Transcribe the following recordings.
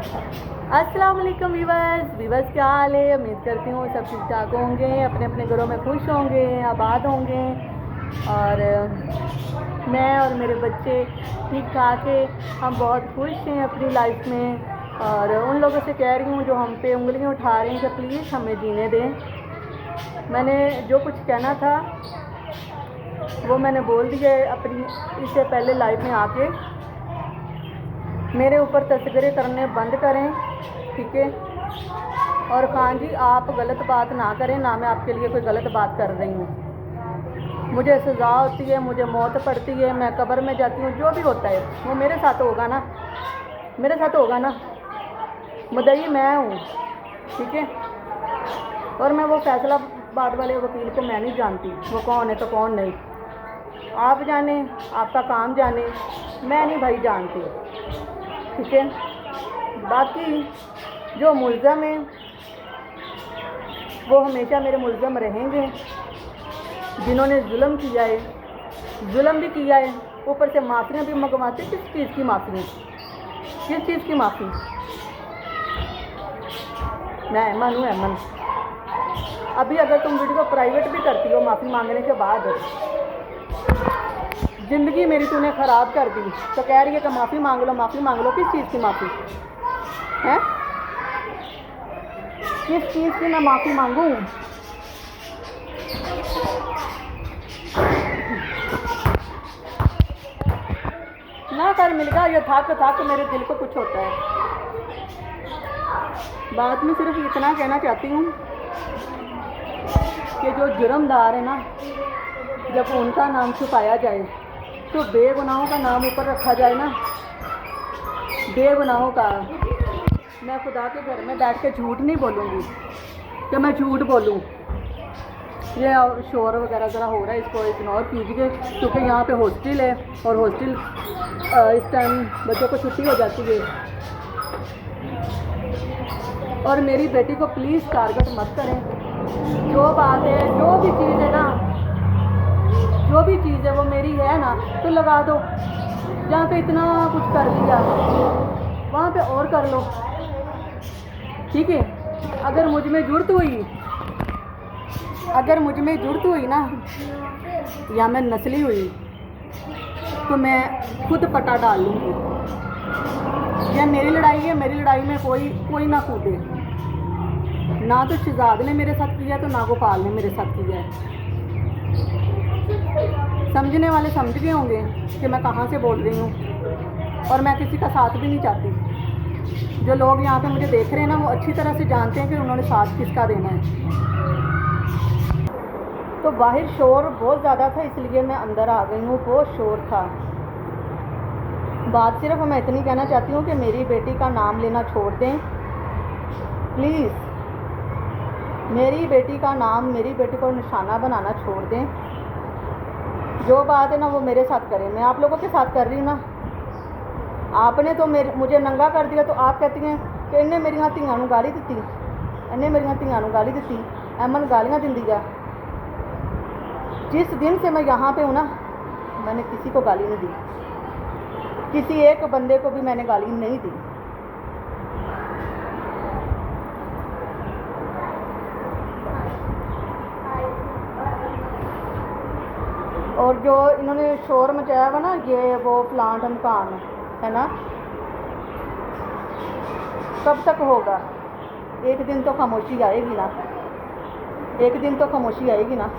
अस्सलाम वालेकुम वीवर्स क्या हाल है। उम्मीद करती हूँ सब ठीक ठाक होंगे, अपने अपने घरों में खुश होंगे, आबाद होंगे। और मैं और मेरे बच्चे ठीक ठाक है, हम बहुत खुश हैं अपनी लाइफ में। और उन लोगों से कह रही हूँ जो हम पे उंगलियाँ उठा रहे हैं कि प्लीज़ हमें जीने दें। मैंने जो कुछ कहना था वो मैंने बोल दिया अपनी इससे पहले लाइफ में आके। मेरे ऊपर तस्करे करने बंद करें, ठीक है। और खान जी आप गलत बात ना करें, ना मैं आपके लिए कोई गलत बात कर रही हूँ। मुझे सज़ा होती है, मुझे मौत पड़ती है, मैं कब्र में जाती हूँ, जो भी होता है वो मेरे साथ होगा ना, मेरे साथ होगा ना। मुद्दई मैं हूँ, ठीक है। और मैं वो फैसलाबाद वाले वकील को मैं नहीं जानती, वो कौन है तो कौन नहीं। आप जाने, आपका काम जाने, मैं नहीं भाई जानती, ठीक है। बाकी जो मुल्ज़म हैं वो हमेशा मेरे मुल्ज़म रहेंगे। जिन्होंने जुल्म किया है, जुल्म भी किया है, ऊपर से माफ़ियाँ भी मंगवाते। किस चीज़ की माफ़ी, किस चीज़ की माफ़ी। मैं अमन हूँ, अमन। अभी अगर तुम वीडियो प्राइवेट भी करती हो माफ़ी मांगने के बाद, ज़िंदगी मेरी तूने ख़राब कर दी, तो कह रही है कि माफ़ी मांग लो, माफ़ी मांग लो। किस चीज़ की माफ़ी है, किस चीज़ की मैं माफ़ी मांगूँ। ना कर मिल गया, ये थक मेरे दिल को कुछ होता है। बात में सिर्फ इतना कहना चाहती हूँ कि जो जुर्मदार है ना, जब उनका नाम छुपाया जाए तो बेगुनाहों का नाम ऊपर रखा जाए ना, बेगुनाहों का। मैं खुदा के घर में बैठ के झूठ नहीं बोलूँगी कि मैं झूठ बोलूँ। ये शोर वगैरह ज़रा हो रहा है, इसको इग्नोर कीजिए, क्योंकि यहाँ पे हॉस्टल है और हॉस्टल इस टाइम बच्चों को छुट्टी हो जाती है। और मेरी बेटी को प्लीज़ टारगेट मत करें। जो बात है, जो भी चीज़ है ना, जो भी चीज़ है वो मेरी है ना, तो लगा दो। जहाँ पे इतना कुछ कर लिया वहाँ पे और कर लो, ठीक है। अगर मुझ में ज़रूरत हुई, अगर मुझ में ज़रूरत हुई ना, या मैं नस्ली हुई, तो मैं खुद पटा डाल लूँगी। या मेरी लड़ाई है, मेरी लड़ाई में कोई ना कूदे। ना तो शहजाद ने मेरे साथ किया, तो ना गोपाल ने मेरे साथ किया है। समझने वाले समझ गए होंगे कि मैं कहाँ से बोल रही हूँ। और मैं किसी का साथ भी नहीं चाहती। जो लोग यहाँ पे मुझे देख रहे हैं ना, वो अच्छी तरह से जानते हैं कि उन्होंने साथ किसका देना है। तो बाहर शोर बहुत ज़्यादा था, इसलिए मैं अंदर आ गई हूँ। बहुत शोर था। बात सिर्फ मैं इतनी कहना चाहती हूँ कि मेरी बेटी का नाम लेना छोड़ दें प्लीज़। मेरी बेटी का नाम, मेरी बेटी को निशाना बनाना छोड़ दें। जो बात है ना वो मेरे साथ करें, मैं आप लोगों के साथ कर रही हूँ ना। आपने तो मुझे नंगा कर दिया, तो आप कहती हैं कि इन्हें मेरिया धियां नूं गाली दी, इन्हें मेरिया धियां नूं गाली दी, अमन गालियाँ दिंदी है। जिस दिन से मैं यहाँ पे हूँ ना, मैंने किसी को गाली नहीं दी, किसी एक बंदे को भी मैंने गाली नहीं दी। और जो इन्होंने शोर मचाया हुआ ना, ये वो प्लान ढमकान है ना, कब तक होगा। एक दिन तो खामोशी आएगी ना, एक दिन तो खामोशी आएगी ना।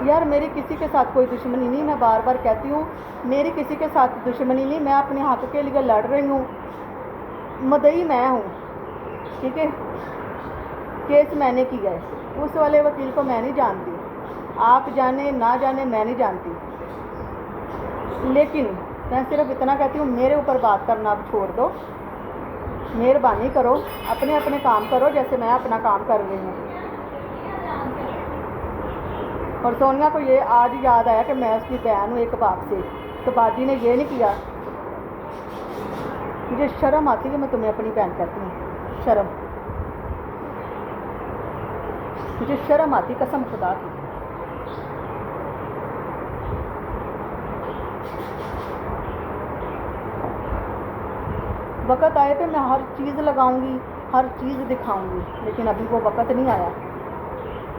यार मेरी किसी के साथ कोई दुश्मनी नहीं, मैं बार बार कहती हूँ मेरी किसी के साथ दुश्मनी नहीं। मैं अपने हक के लिए लड़ रही हूँ। मुद्दई मैं हूँ, ठीक है। केस मैंने किया है, उस वाले वकील को मैं नहीं जानती। आप जाने ना जाने मैं नहीं जानती, लेकिन मैं सिर्फ इतना कहती हूँ मेरे ऊपर बात करना अब छोड़ दो। मेहरबानी करो, अपने अपने काम करो जैसे मैं अपना काम कर रही हूँ। और सोनिया को ये आज याद आया कि मैं उसकी बहन हूँ एक बाप से, तो बाजी ने ये नहीं किया। मुझे शर्म आती है, मैं तुम्हें अपनी बहन कहती हूँ। शर्म, मुझे शर्म आती कसम खुदा की। وقت آئے پہ میں ہر چیز لگاؤں گی، ہر چیز دکھاؤں گی، لیکن ابھی وہ وقت نہیں آیا۔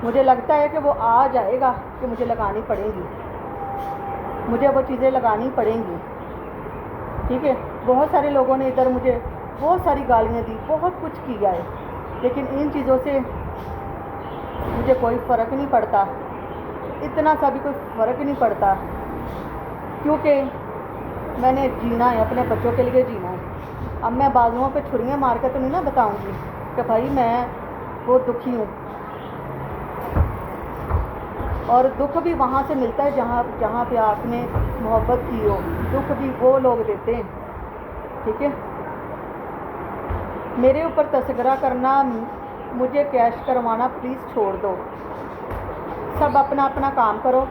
مجھے لگتا ہے کہ وہ آ جائے گا کہ مجھے لگانی پڑیں گی، مجھے وہ چیزیں لگانی پڑیں گی، ٹھیک ہے۔ بہت سارے لوگوں نے ادھر مجھے بہت ساری گالیاں دی، بہت کچھ کیا ہے، لیکن ان چیزوں سے مجھے کوئی فرق نہیں پڑتا، اتنا سا بھی کوئی فرق نہیں پڑتا، کیونکہ میں نے جینا ہے، اپنے بچوں کے لیے جینا ہے۔ اب میں بازوؤں پہ چھریاں مار کے تو نہیں نا بتاؤں گی کہ بھائی میں وہ دکھی ہوں، اور دکھ بھی وہاں سے ملتا ہے جہاں پہ آپ نے محبت کی ہو، دکھ بھی وہ لوگ دیتے ہیں، ٹھیک ہے۔ میرے اوپر تذکرہ کرنا، مجھے کیش کروانا پلیز چھوڑ دو، سب اپنا اپنا کام کرو،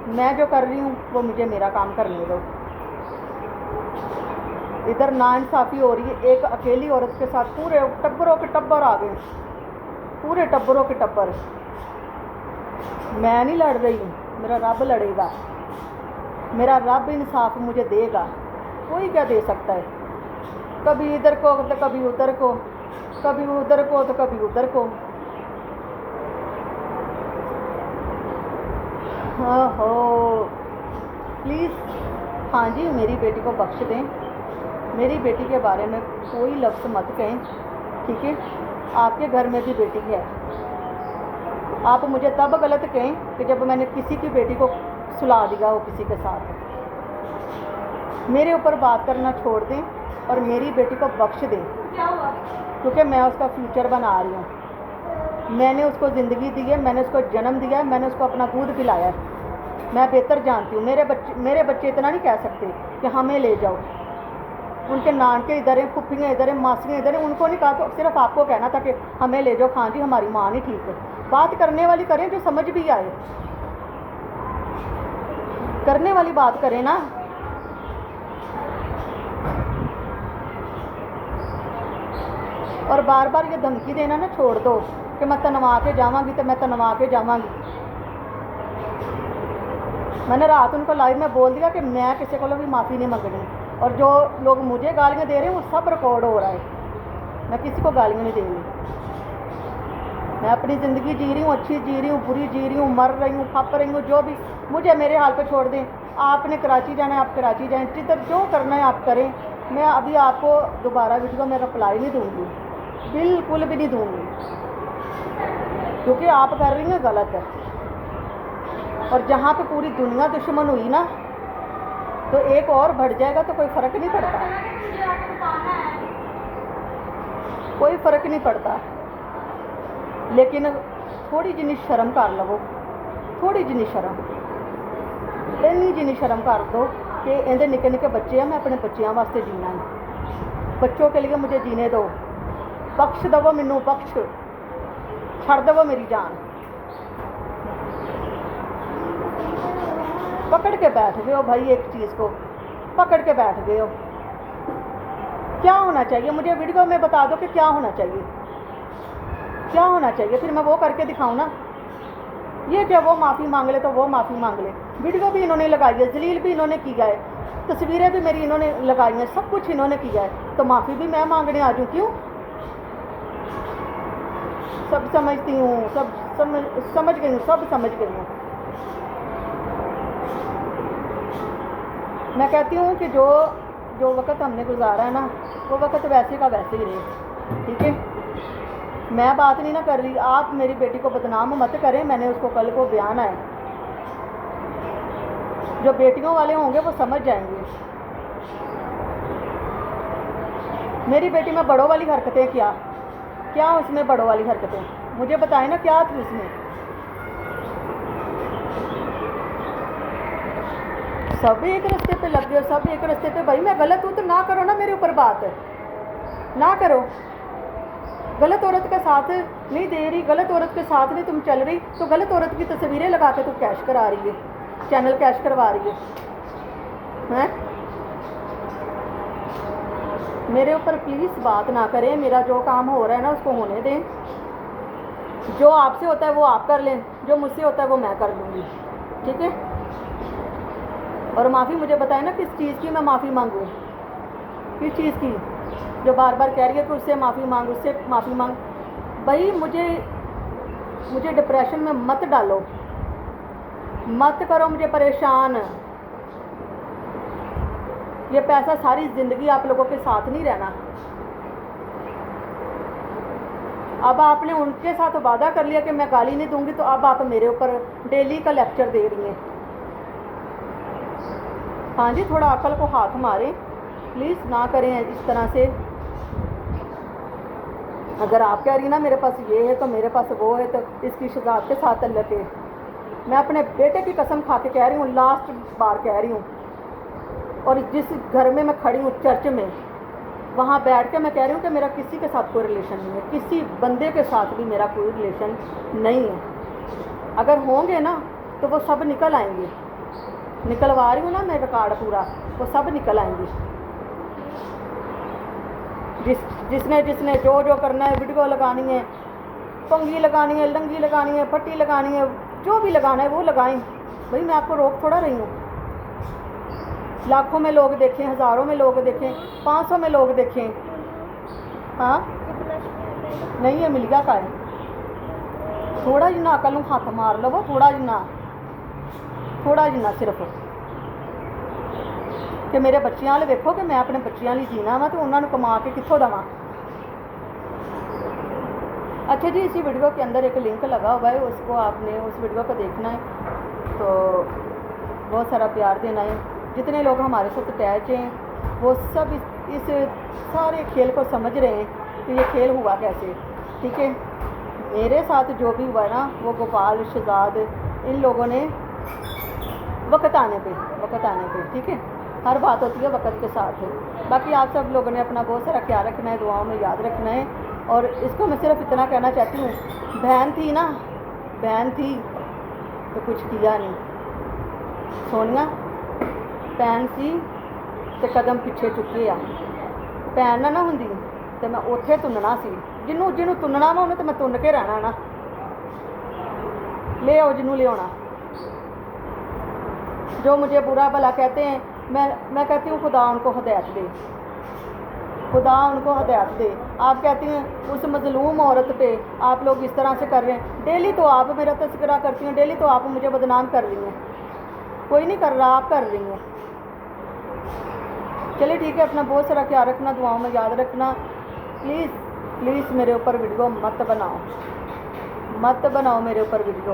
میں جو کر رہی ہوں وہ مجھے میرا کام کرنے دو۔ ادھر ناانصافی ہو رہی ہے، ایک اکیلی عورت کے ساتھ پورے ٹبروں کے ٹبر آ گئے، پورے ٹبروں کے ٹبر۔ میں نہیں لڑ رہی ہوں، میرا رب لڑے گا، میرا رب انصاف مجھے دے گا، کوئی کیا دے سکتا ہے، کبھی ادھر کو تو کبھی ادھر کو، کبھی ادھر کو تو کبھی ادھر کو۔ ہاں ہو پلیز، ہاں جی میری بیٹی کو بخش دیں، میری بیٹی کے بارے میں کوئی لفظ مت کہیں، ٹھیک ہے۔ آپ کے گھر میں بھی بیٹی ہے، آپ مجھے تب غلط کہیں کہ جب میں نے کسی کی بیٹی کو سلا دیا ہو کسی کے ساتھ۔ میرے اوپر بات کرنا چھوڑ دیں اور میری بیٹی کو بخش دیں، کیونکہ میں اس کا فیوچر بنا رہی ہوں، میں نے اس کو زندگی دی ہے، میں نے اس کو جنم دیا ہے، میں نے اس کو اپنا دودھ پلایا ہے، میں بہتر جانتی ہوں۔ میرے بچے اتنا نہیں کہہ سکتے کہ ہمیں لے جاؤ، ان کے نانکے ادھر ہیں، پھپھیاں ادھر ہیں، ماسیاں ادھر ہیں، ان کو نہیں کہا، تو صرف آپ کو کہنا تھا کہ ہمیں لے جاؤ، ہاں جی ہماری ماں نہیں ٹھیک ہے۔ بات کرنے والی کریں جو سمجھ بھی آئے، کرنے والی بات کریں نا۔ اور بار بار یہ دھمکی دینا نا چھوڑ دو کہ میں تنوا کے جاواں گی تو میں تنوا کے جاواں گی۔ میں نے رات ان کو لائیو میں بول دیا کہ میں کسی کو بھی معافی نہیں منگنی، اور جو لوگ مجھے گالیاں دے رہے ہیں وہ سب ریکارڈ ہو رہا ہے، میں کسی کو گالیاں نہیں دے رہی، میں اپنی زندگی جی رہی ہوں، اچھی جی رہی ہوں، بری جی رہی ہوں، مر رہی ہوں، پھپ رہی ہوں، جو بھی، مجھے میرے حال پہ چھوڑ دیں۔ آپ نے کراچی جانا ہے آپ کراچی جائیں، جدھر جو کرنا ہے آپ کریں، میں ابھی آپ کو دوبارہ ویڈیو میں رپلائی نہیں دوں گی، بالکل بھی نہیں دوں گی، کیونکہ آپ کر رہی ہیں غلط ہے، اور جہاں پہ پوری دنیا دشمن ہوئی نا تو ایک اور بڑھ جائے گا تو کوئی فرق نہیں پڑتا، کوئی فرق نہیں پڑتا، لیکن تھوڑی جنی شرم کر لو، تھوڑی جنی شرم، اینی جنی شرم کر دو کہ اندر نکے نکے بچے ہیں، میں اپنے بچیاں واسطے جینا ہے، بچوں کے لیے مجھے جینے دو، بخش دو مینوں، بخش چھڑ دو میری جان۔ پکڑ کے بیٹھ گئے ہو بھائی، ایک چیز کو پکڑ کے بیٹھ گئے ہو۔ کیا ہونا چاہیے مجھے ویڈیو میں بتا دو کہ کیا ہونا چاہیے، کیا ہونا چاہیے، پھر میں وہ کر کے دکھاؤں نا۔ یہ کہ وہ معافی مانگ لے تو وہ معافی مانگ لے، ویڈیو بھی انہوں نے لگائی ہے، ذلیل بھی انہوں نے کیا ہے، تصویریں بھی میری انہوں نے لگائی ہیں، سب کچھ انہوں نے کیا ہے، تو معافی بھی میں مانگنے آ جاؤں، کیوں؟ سب سمجھتی ہوں، سب سمجھ گئی ہوں، سب سمجھ گئی ہوں۔ میں کہتی ہوں کہ جو وقت ہم نے گزارا ہے نا وہ وقت ویسے کا ویسے ہی رہے، ٹھیک ہے۔ میں بات نہیں نہ کر رہی، آپ میری بیٹی کو بدنام مت کریں، میں نے اس کو کل کو بیان ہے، جو بیٹیوں والے ہوں گے وہ سمجھ جائیں گے۔ میری بیٹی میں بڑوں والی حرکتیں کیا اس میں بڑوں والی حرکتیں مجھے بتائیں نا، کیا تھی اس میں؟ سب ایک رستے پہ لگ گئے، سب ایک رستے پہ، بھائی میں غلط ہوں تو نہ کرو نا میرے اوپر بات، نہ کرو، غلط عورت کا ساتھ نہیں دے رہی، غلط عورت کے ساتھ نہیں تم چل رہی، تو غلط عورت کی تصویریں لگا کے تو کیش کرا رہی ہے، چینل کیش کروا رہی ہے۔ میرے اوپر پلیز بات نہ کریں، میرا جو کام ہو رہا ہے نا اس کو ہونے دیں، جو آپ سے ہوتا ہے وہ آپ کر لیں، جو مجھ سے ہوتا ہے وہ میں کر لوں گی، ٹھیک ہے۔ اور معافی مجھے بتائیں نا کس چیز کی میں معافی مانگوں، کس چیز کی؟ जो बार बार कह रही है कि उससे माफ़ी मांग, उससे माफ़ी मांग। भाई मुझे डिप्रेशन में मत डालो, मत करो मुझे परेशान। ये पैसा सारी ज़िंदगी आप लोगों के साथ नहीं रहना। अब आपने उनके साथ वादा कर लिया कि मैं गाली नहीं दूंगी, तो अब आप मेरे ऊपर डेली का लेक्चर दे रही हैं। हाँ जी, थोड़ा अकल को हाथ मारें प्लीज़, ना करें इस तरह से। अगर आप कह रही ना मेरे पास ये है तो मेरे पास वो है, तो इसकी शहजाद के साथ अल्लाह के, मैं अपने बेटे की कसम खा के कह रही हूँ, लास्ट बार कह रही हूँ। और जिस घर में मैं खड़ी हूँ चर्च में, वहाँ बैठ के मैं कह रही हूँ कि मेरा किसी के साथ कोई रिलेशन नहीं है, किसी बंदे के साथ भी मेरा कोई रिलेशन नहीं है। अगर होंगे ना तो वो सब निकल आएंगे, निकलवा रही हूँ ना मैं रिकॉर्ड पूरा, वो सब निकल आएंगे। जिसने जो करना है, वीडियो लगानी है, पंगी लगानी है, लंगी लगानी है, पट्टी लगानी है, जो भी लगाना है वो लगाएं। भाई मैं आपको रोक थोड़ा रही हूँ। लाखों में लोग देखें, हज़ारों में लोग देखें, 500 में लोग देखें, हाँ नहीं है मिल गया का है। थोड़ा जिन्ना अकल नूं हथ मार लवो, थोड़ा जिन्ना सिर्फ कि मेरे बच्चों वाले देखो कि मैं अपने बच्चों लिए जीना वा, तो उन्होंने कमा के कितों देवां। अच्छा जी, इसी वीडियो के अंदर एक लिंक लगा हुआ है, उसको आपने उस वीडियो को देखना है, तो बहुत सारा प्यार देना है। जितने लोग हमारे साथ अटैच हैं वो सब इस सारे खेल को समझ रहे हैं कि ये खेल हुआ कैसे। ठीक है, मेरे साथ जो भी हुआ ना, वो गोपाल, शहजाद, इन लोगों ने वक्त आने पे ठीक है, हर बात होती है वक्त के साथ है। बाकी आप सब लोगों ने अपना बहुत सारा ख्याल रखना है, दुआओं में याद रखना है। और इसको मैं सिर्फ इतना कहना चाहती हूँ, बहन थी तो कुछ किया नहीं, सोनिया भैन सी तो कदम पिछे चुके आ। भैन ना होंदी तो मैं उत्थे तुनना सी, जिन्हों तुनना वा उन्हें तो मैं तुन के रहना ना। ले आओ जिन्हों ले आना। जो मुझे बुरा भला कहते हैं, मैं कहती हूँ खुदा उनको हिदायत दे, खुदा उनको हिदायत दे। आप कहती हैं उस मजलूम औरत पे आप लोग इस तरह से कर रहे हैं। डेली तो आप मेरा तस्करा करती हैं, डेली तो आप मुझे बदनाम कर रही हैं। कोई नहीं कर रहा, आप कर रही हैं। चलिए ठीक है, अपना बहुत सारा ख्याल रखना, दुआओं में याद रखना। प्लीज़ मेरे ऊपर वीडियो मत बनाओ मेरे ऊपर वीडियो।